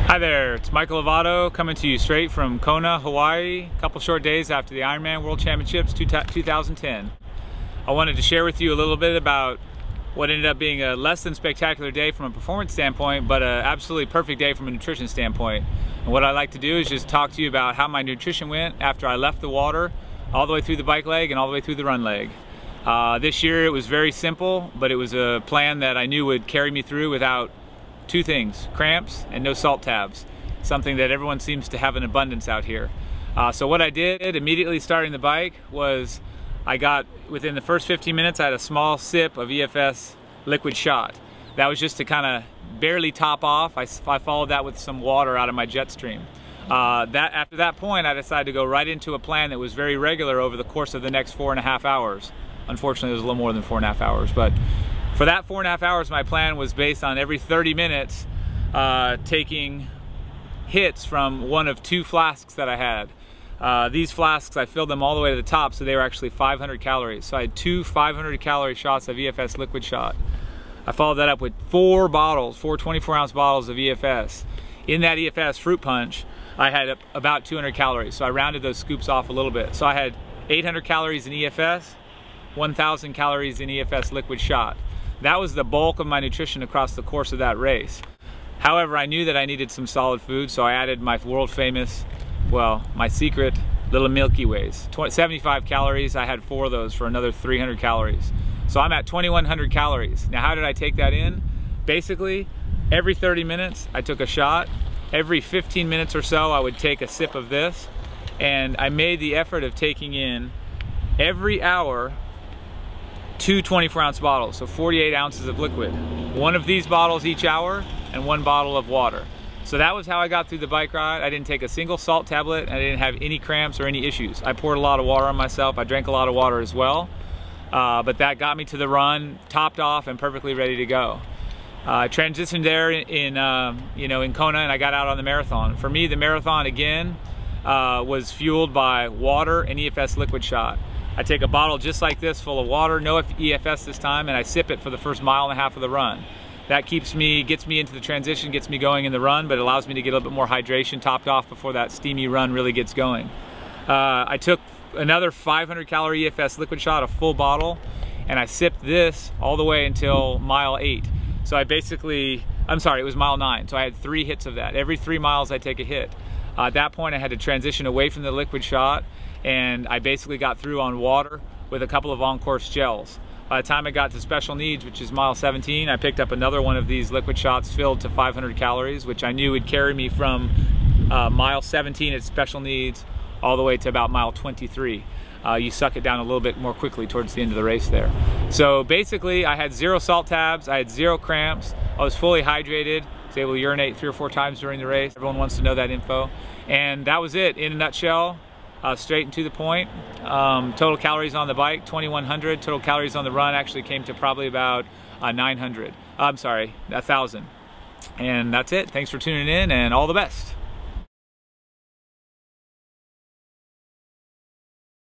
Hi there, it's Michael Lovato coming to you straight from Kona, Hawaii, a couple short days after the Ironman World Championships 2010. I wanted to share with you a little bit about what ended up being a less than spectacular day from a performance standpoint, but an absolutely perfect day from a nutrition standpoint. And what I like to do is just talk to you about how my nutrition went after I left the water, all the way through the bike leg and all the way through the run leg. This year it was very simple, but it was a plan that I knew would carry me through without two things: cramps and no salt tabs, something that everyone seems to have in abundance out here. So what I did immediately starting the bike was within the first 15 minutes I had a small sip of EFS liquid shot. That was just to kind of barely top off. I followed that with some water out of my jet stream. After that point I decided to go right into a plan that was very regular over the course of the next 4.5 hours. Unfortunately it was a little more than 4.5 hours, but for that 4.5 hours, my plan was based on every 30 minutes taking hits from one of two flasks that I had. These flasks, I filled them all the way to the top, so they were actually 500 calories. So I had two 500 calorie shots of EFS liquid shot. I followed that up with four 24-ounce bottles of EFS. In that EFS fruit punch, I had about 200 calories, so I rounded those scoops off a little bit. So I had 800 calories in EFS, 1,000 calories in EFS liquid shot. That was the bulk of my nutrition across the course of that race. However, I knew that I needed some solid food, so I added my world famous, my secret little Milky Ways. 75 calories, I had 4 of those for another 300 calories. So I'm at 2,100 calories. Now how did I take that in? Basically, every 30 minutes I took a shot. Every 15 minutes or so I would take a sip of this. And I made the effort of taking in every hour 2 24-ounce bottles, so 48 ounces of liquid. One of these bottles each hour and 1 bottle of water. So that was how I got through the bike ride. I didn't take a single salt tablet, and I didn't have any cramps or any issues. I poured a lot of water on myself. I drank a lot of water as well, but that got me to the run, topped off and perfectly ready to go. I transitioned there in Kona, and I got out on the marathon. For me, the marathon again was fueled by water and EFS liquid shot. I take a bottle just like this full of water, no EFS this time, and I sip it for the first 1.5 miles of the run. That gets me into the transition, gets me going in the run, but it allows me to get a little bit more hydration topped off before that steamy run really gets going. I took another 500 calorie EFS liquid shot, a full bottle, and I sipped this all the way until mile 8. So it was mile 9, so I had 3 hits of that. Every 3 miles I take a hit. At that point I had to transition away from the liquid shot, and I basically got through on water with a couple of on-course gels. By the time I got to special needs, which is mile 17, I picked up another one of these liquid shots filled to 500 calories, which I knew would carry me from mile 17 at special needs all the way to about mile 23. You suck it down a little bit more quickly towards the end of the race there. So basically I had 0 salt tabs, I had 0 cramps, I was fully hydrated, I was able to urinate 3 or 4 times during the race. Everyone wants to know that info. And that was it in a nutshell. Straight and to the point. Total calories on the bike, 2,100. Total calories on the run actually came to probably about 900. I'm sorry, 1,000. And that's it. Thanks for tuning in, and all the best.